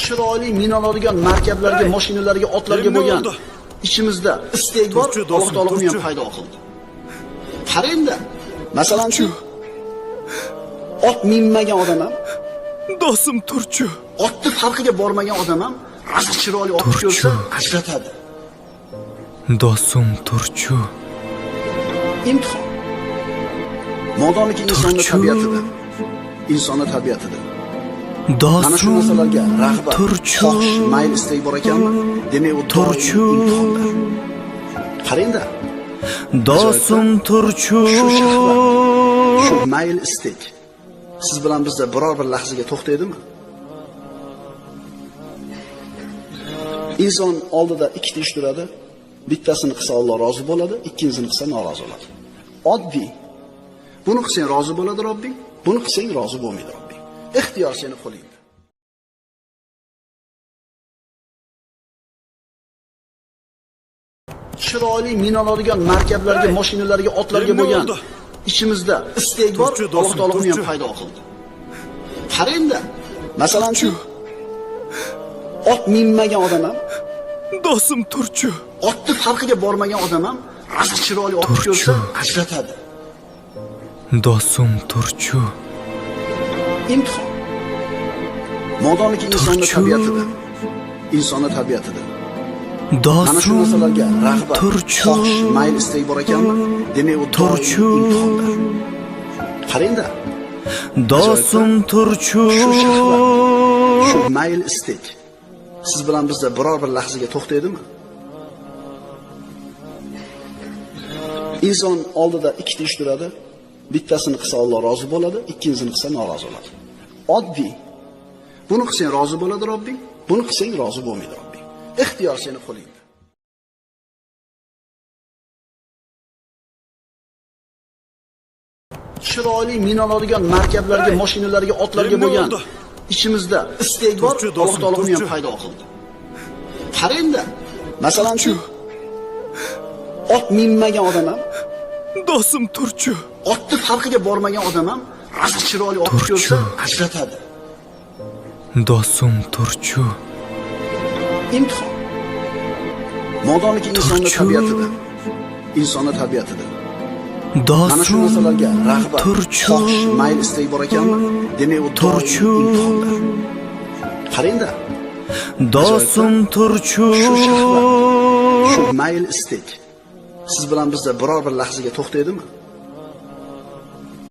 chiroyli minaladigan markablarga, mashinalarga, otlarga bo'lgan ichimizda istek bor, Alloh taolo uni ham paydo qildi. Qarangda, masalan shu ot minmagan odam ham, do'stim turchi. otni farqiga bormagan odam ham asl chiroyli ot ko'rsa ajratadi. Do'stim turchi. Imtihon. Modomiki insonning tabiatida. Insonning tabiatida. Mana shu narsalarga rag'bat, xohish, mayl, istak bor ekanmi? Demak, u turchi imtihonda. Qarangda. Do'stim turchi. Shu mayl, istak siz bilan bizda biror bir lahzaga to'xtaydimi? Inson oldida ikkita ish turadi. Bittasini qilsa Alloh rozi bo'ladi, ikkinchisini qilsa norozi bo'ladi. Oddiy. Buni qilsang rozi bo'ladi Robbing, buni qilsang rozi bo'lmaydi Robbing. Ixtiyor seni qo'lingda. Chiroyli minaladigan markablarga, mashinalarga, otlarga bo'lgan ichimizda istek bor, Alloh taolo uni ham paydo qildi. Qarangda, masalan shu ot minmagan odam ham, do'stim turchi. otni farqiga bormagan odam ham asl chiroyli ot ko'rsa ajratadi. Do'stim turchi. Imtihon. Modomiki insonning tabiatida. Insonning tabiatida. Mana shu narsalarga rag'bat, xohish, mayl, istak bor ekanmi? Demak, u turchi imtihonda. Qarangda. Do'stim turchi. Shu mayl, istak siz bilan bizda biror bir lahzaga to'xtaydimi? Inson oldida ikkita ish turadi. Bittasini qilsa Alloh rozi bo'ladi, ikkinchisini qilsa norozi bo'ladi. Oddiy. Buni qilsang rozi bo'ladi Robbing, buni qilsang rozi bo'lmaydi Robbing. Ixtiyor seni qo'lingda. Chiroyli minaladigan markablarga, mashinalarga, otlarga bo'lgan ichimizda istek bor, Alloh taolo uni ham paydo qildi. Qarangda, masalan shu ot minmagan odam ham, do'stim turchi. otni farqiga bormagan odam ham asl chiroyli ot ko'rsa ajratadi. Do'stim turchi. Imtihon. Modomiki insonning tabiatida. Insonning tabiatida. Mana shu narsalarga rag'bat, xohish, mayl, istak bor ekanmi? Demak, u turchi imtihonda. Qarangda. Do'stim turchi. Shu mayl, istak siz bilan bizda biror bir lahzaga to'xtaydimi?